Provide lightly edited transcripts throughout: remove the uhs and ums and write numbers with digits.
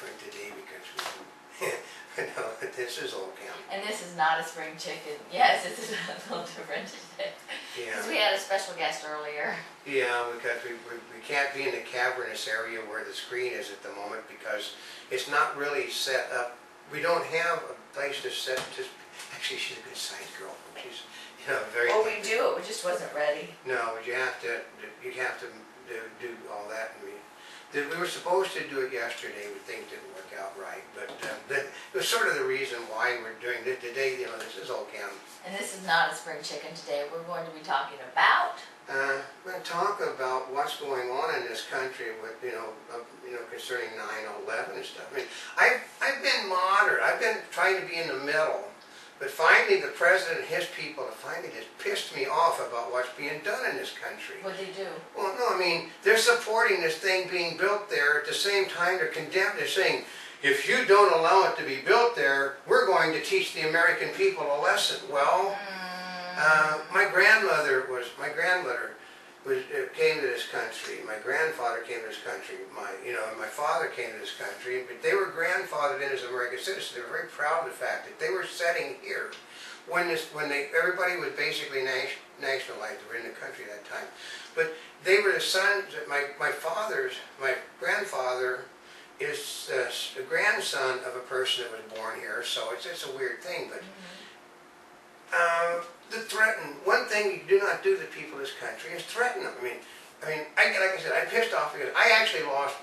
different today because we no, this is Oldecam. And this is not a spring chicken. Yes, this is a little different today. Yeah. Because we had a special guest earlier. Yeah, because we can't be in the cavernous area where the screen is at the moment because it's not really set up. We don't have a place to set. Actually, she's a good sized girl. She's very. Oh, we do it. We just wasn't ready. No, but you have to do all that. We were supposed to do it yesterday, but things didn't work out right. But it was sort of the reason why we're doing it today. This is Oldecam. And this is not a spring chicken today. We're going to be talking about. We're going to talk about what's going on in this country with concerning 9/11 and stuff. I mean, I've been moderate. I've been trying to be in the middle. But finally, the president and his people have finally just pissed me off about what's being done in this country. What did they do? Well, no, I mean, they're supporting this thing being built there. At the same time, they're condemned. They're saying, if you don't allow it to be built there, we're going to teach the American people a lesson. Well, my grandmother came to this country. My grandfather came to this country. My father came to this country. But they were grandfathered in as American citizens. They were very proud of the fact that they were setting here when everybody was basically nationalized. They were in the country at that time. But they were the sons. My grandfather is the grandson of a person that was born here. So it's a weird thing, but. One thing you do not do to the people of this country is threaten them. Like I said, I pissed off because I actually lost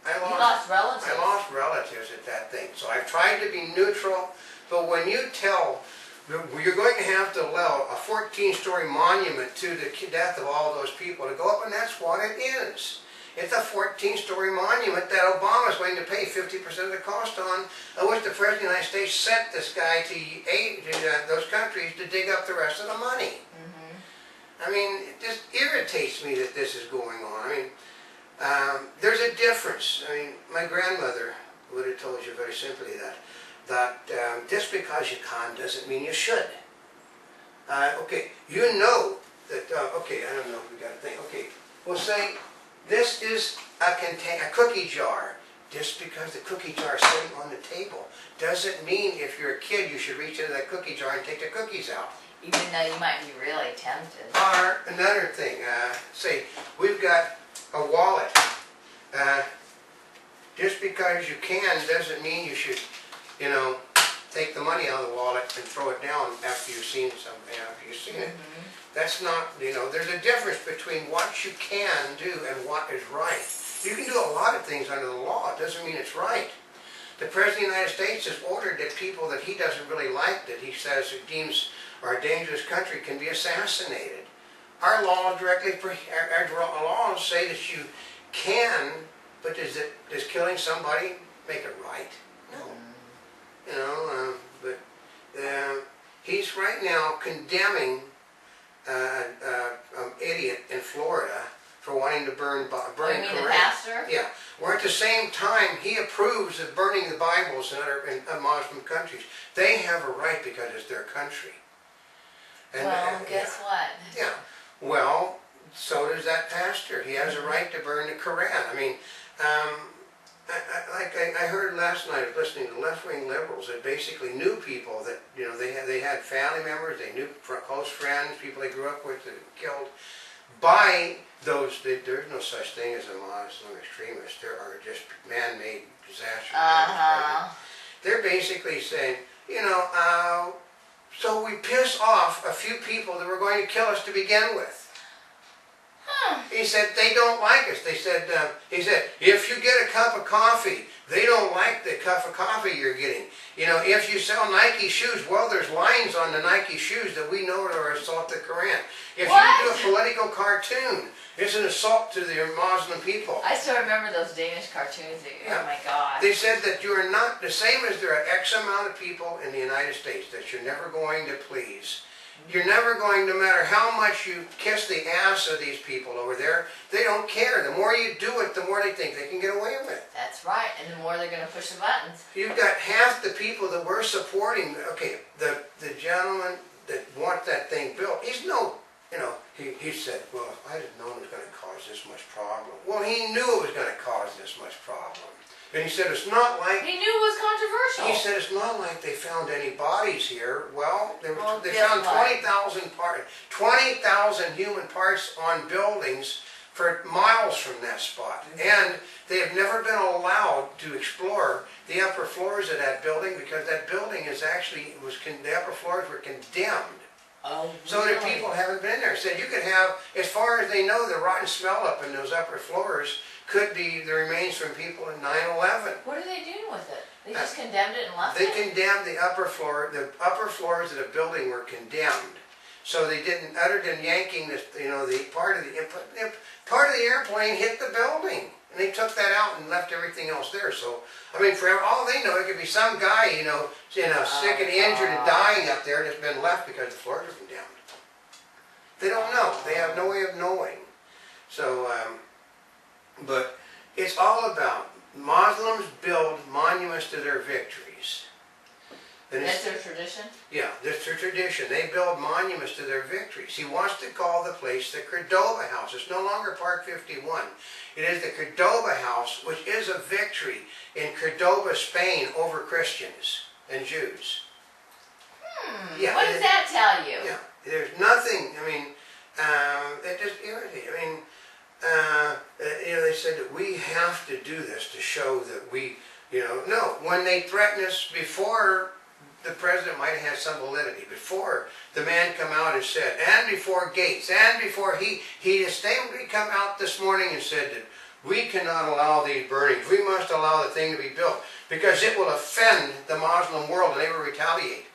relatives. I lost relatives at that thing. So I've tried to be neutral, but when you tell, you're going to have to allow a 14-story monument to the death of all those people to go up, and that's what it is. It's a 14-story monument that Obama's going to pay 50% of the cost on, which the President of the United States sent this guy to those countries to dig up the rest of the money. I mean, it just irritates me that this is going on. I mean, there's a difference. I mean, my grandmother would have told you very simply that just because you can doesn't mean you should. Okay, you know that, okay, I don't know if we got a thing. Okay, we'll say, this is a cookie jar. Just because the cookie jar is sitting on the table doesn't mean if you're a kid you should reach into that cookie jar and take the cookies out. Even though you might be really tempted. Or another thing, say we've got a wallet. Just because you can doesn't mean you should, take the money out of the wallet and throw it down after you've seen it. That's not, there's a difference between what you can do and what is right. You can do a lot of things under the law. It doesn't mean it's right. The President of the United States has ordered that people that he doesn't really like, that he says deems are a dangerous country, can be assassinated. Our laws our laws say that you can, but does killing somebody make it right? No. But he's right now condemning an idiot in Florida for wanting to burn You mean the pastor? Yeah. Where at the same time he approves of burning the Bibles in Muslim countries. They have a right because it's their country. And, guess what? Yeah. Well, so does that pastor. He has a right to burn the Koran. I mean, I heard last night, listening to left-wing liberals that basically knew people that, they had family members, they knew close friends, people they grew up with that killed by those. There's no such thing as a Muslim extremist. There are just man-made disasters. They're basically saying, so we piss off a few people that were going to kill us to begin with. He said, they don't like us. He said, if you get a cup of coffee, they don't like the cup of coffee you're getting. If you sell Nike shoes, well, there's lines on the Nike shoes that we know are assault the Quran. If you do a political cartoon, it's an assault to the Muslim people. I still remember those Danish cartoons. Oh my God. They said that you are not, the same as there are X amount of people in the United States that you're never going to please. You're never going, no matter how much you kiss the ass of these people over there, they don't care. The more you do it, the more they think they can get away with it. That's right, and the more they're going to push the buttons. You've got half the people that we're supporting. Okay, the gentleman that wants that thing built, he's no, he said, well, if I didn't know it was going to cause this much problem. Well, he knew it was going to cause this much problem. And he said, it's not like, He knew it was controversial. he said, it's not like they found any bodies here. Well, they guess found what? 20,000 human parts on buildings for miles from that spot. And they have never been allowed to explore the upper floors of that building because that building is actually, the upper floors were condemned. Oh, So really? that people haven't been there. Said you could have, as far as they know, the rotten smell up in those upper floors could be the remains from people in 9/11. What are they doing with it? They just condemned it and left They it? condemned the upper floor. The upper floors of the building were condemned. So they didn't, other than yanking this, the part of the airplane hit the building, and they took that out and left everything else there. So I mean, for all they know, it could be some guy, sick and injured and dying up there that's been left because the floors are condemned. They don't know. They have no way of knowing. So, but it's all about Muslims build monuments to their victories. And That's their tradition? yeah, that's their tradition. They build monuments to their victories. He wants to call the place the Cordoba House. It's no longer Park 51. It is the Cordoba House, which is a victory in Cordoba, Spain, over Christians and Jews. Yeah, What does that tell you? Yeah, there's nothing, it just irritates. They said that we have to do this to show that we, no, when they threatened us before, the president might have had some validity. Before the man come out and said, and before Gates, and before he distinctly come out this morning and said that we cannot allow these burnings. We must allow the thing to be built because it will offend the Muslim world and they will retaliate.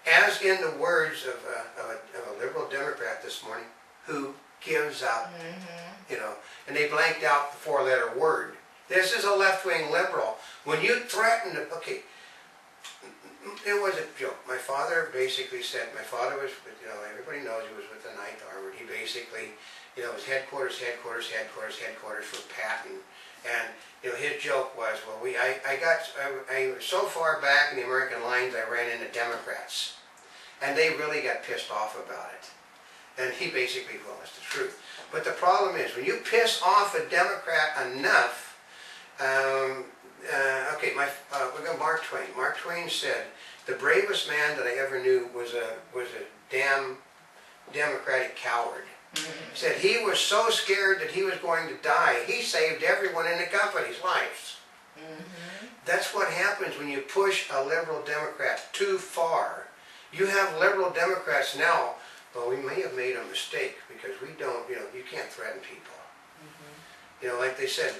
As in the words of a liberal Democrat this morning, who gives up, and they blanked out the four-letter word. This is a left-wing liberal. When you threaten to, it was a joke. My father basically said, my father was, everybody knows he was with the 9th Armored. He basically, was headquarters for Patton. And, his joke was, well, I was so far back in the American lines, I ran into Democrats. And they really got pissed off about it. And he basically, well, that's the truth. But the problem is, when you piss off a Democrat enough, we'll go Mark Twain. Mark Twain said, the bravest man that I ever knew was a damn Democratic coward. He said he was so scared that he was going to die, he saved everyone in the company's lives. That's what happens when you push a liberal Democrat too far. You have liberal Democrats now, well, we may have made a mistake because we don't, you can't threaten people. Like they said,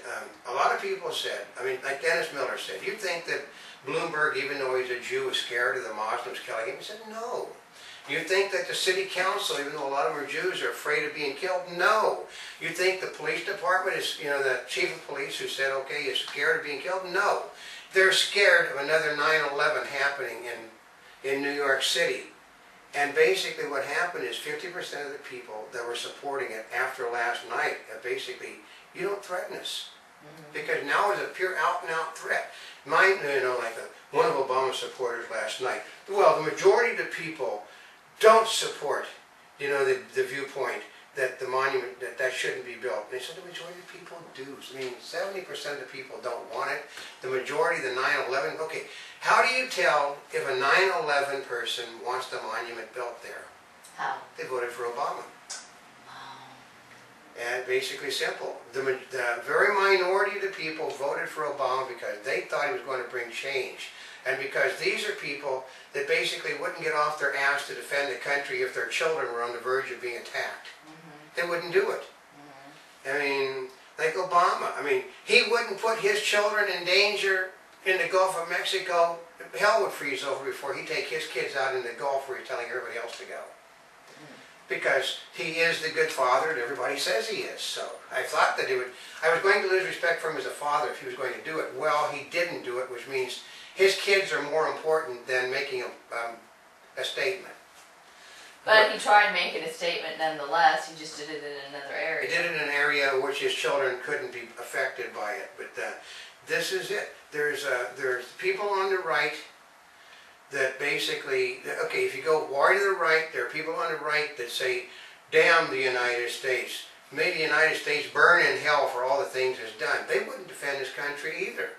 a lot of people said, like Dennis Miller said, you think that Bloomberg, even though he's a Jew, is scared of the Muslims killing him? He said, no. You think that the city council, even though a lot of them are Jews, are afraid of being killed? No. You think the police department is, the chief of police who said, okay, is scared of being killed? No. They're scared of another 9/11 happening in New York City. And basically what happened is 50% of the people that were supporting it after last night, basically, you don't threaten us. Because now it's a pure out-and-out threat. One of Obama's supporters last night, well, the majority of the people don't support, the viewpoint that the monument, that shouldn't be built. And they said the majority of people do. 70% of the people don't want it. The majority, the 9/11, okay. How do you tell if a 9/11 person wants the monument built there? How? They voted for Obama. And basically simple. The very minority of the people voted for Obama because they thought he was going to bring change. And because these are people that basically wouldn't get off their ass to defend the country if their children were on the verge of being attacked. They wouldn't do it. Like Obama. He wouldn't put his children in danger in the Gulf of Mexico. Hell would freeze over before he'd take his kids out in the Gulf where he's telling everybody else to go. Because he is the good father that everybody says he is. So I thought that I was going to lose respect for him as a father if he was going to do it. Well, he didn't do it, which means his kids are more important than making a statement. But he tried making a statement nonetheless, he just did it in another area. He did it in an area which his children couldn't be affected by it. But this is it. There's people on the right that basically, okay, if you go way to the right, there are people on the right that say, damn the United States. made the United States burn in hell for all the things it's done. They wouldn't defend this country either.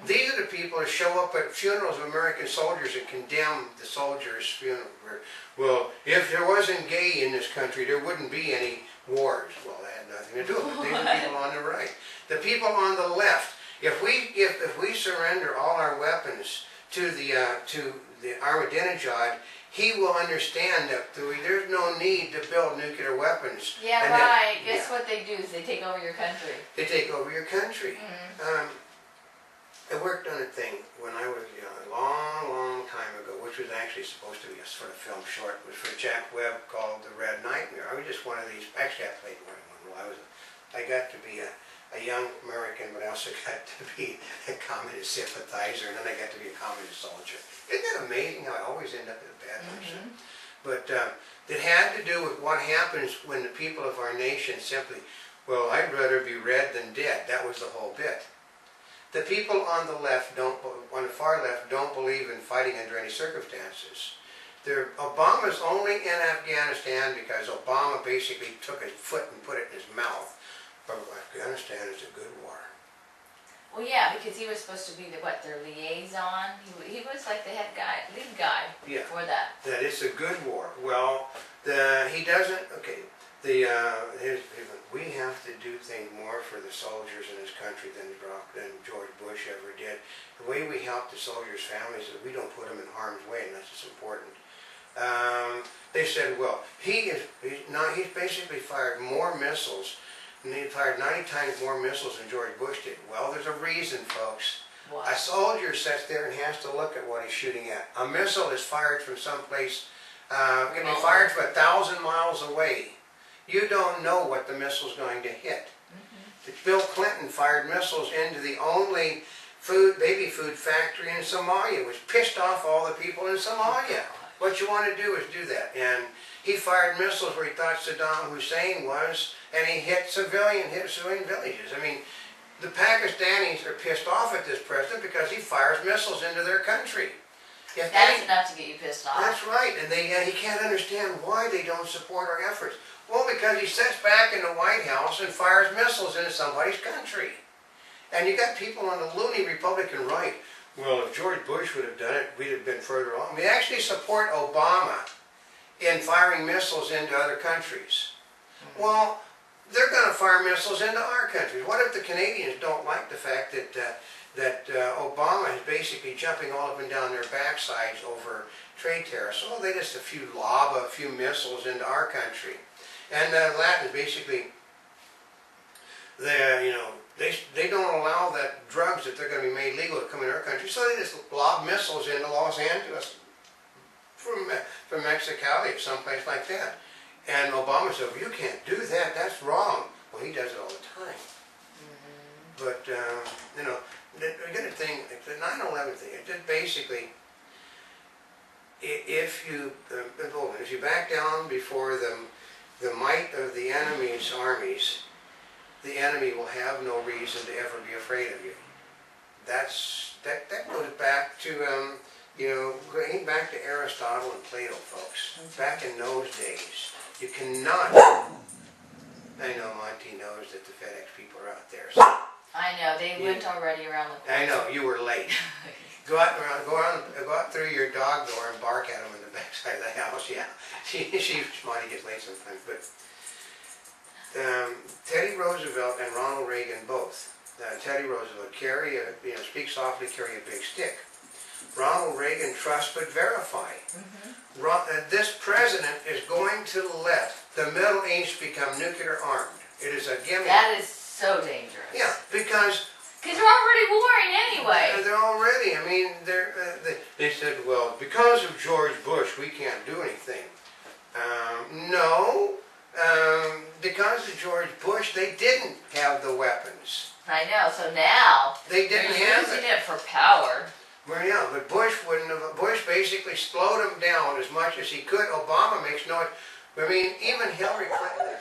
These are the people who show up at funerals of American soldiers and condemn the soldiers' funeral. Well, if there wasn't gay in this country, there wouldn't be any wars. Well, that had nothing to do with it. These are the people on the right. The people on the left, if we surrender all our weapons to the Ahmadinejad, he will understand that there's no need to build nuclear weapons. Yeah, right. Guess what they do is they take over your country. They take over your country. I worked on a thing when I was young, a long time ago, which was actually supposed to be a sort of film short. It was for Jack Webb called The Red Nightmare. I was just one of these, actually I played more than one role. I got to be a young American, but I also got to be a communist sympathizer, and then I got to be a communist soldier. Isn't that amazing how I always end up as a bad person? But it had to do with what happens when the people of our nation simply, well, I'd rather be red than dead. That was the whole bit. The people on the left on the far left don't believe in fighting under any circumstances. Obama's only in Afghanistan because Obama basically took his foot and put it in his mouth. But Afghanistan is a good war. Well, yeah, because he was supposed to be their liaison. He was like the lead guy for that. That it's a good war. Well, he doesn't. Okay. We have to do things more for the soldiers in this country than George Bush ever did. The way we help the soldiers' families is we don't put them in harm's way, and that's just important. They said, well, he's basically fired more missiles, and he fired 90 times more missiles than George Bush did. Well, there's a reason, folks. What? A soldier sits there and has to look at what he's shooting at. A missile is fired from someplace, it can be fired from 1,000 miles away. You don't know what the missile's going to hit. Bill Clinton fired missiles into the only baby food factory in Somalia, which pissed off all the people in Somalia. What you want to do is do that. And he fired missiles where he thought Saddam Hussein was, and he hit civilian villages. I mean, the Pakistanis are pissed off at this president because he fires missiles into their country. That's enough to get you pissed off. That's right, and he can't understand why they don't support our efforts. Well, because he sits back in the White House and fires missiles into somebody's country. And you got people on the loony Republican right. Well, if George Bush would have done it, we'd have been further along. We actually support Obama in firing missiles into other countries. Well, they're going to fire missiles into our countries. What if the Canadians don't like the fact that Obama is basically jumping all up and down their backsides over trade tariffs? Well, they just lob a few missiles into our country. And the Latins basically, they don't allow that drugs that they're going to be made legal to come in our country, so they just lob missiles into Los Angeles from Mexicali or someplace like that. And Obama said, well, you can't do that, that's wrong. Well, he does it all the time. But, we got a thing, the 9/11 thing, it just basically, if you back down before the might of the enemy's armies, the enemy will have no reason to ever be afraid of you. That goes back to going back to Aristotle and Plato, folks. Back in those days, you cannot. I know Monty knows that the FedEx people are out there. So I know they went already around the corner. I know you were late. Go out through your dog door and bark at them in the backside of the house. Yeah, Monty gets late sometimes. But Teddy Roosevelt and Ronald Reagan both. Teddy Roosevelt speak softly, carry a big stick. Ronald Reagan, trust but verify. This president is going to let the Middle East become nuclear armed. It is a gimmick. That is so dangerous. Yeah, because they're already warring anyway. They're already. I mean, they said, well, because of George Bush, we can't do anything. No, because of George Bush, they didn't have the weapons. I know. So now they didn't have using it for power. Well, yeah, but Bush wouldn't have. Bush basically slowed him down as much as he could. Obama makes no. I mean, even Hillary Clinton.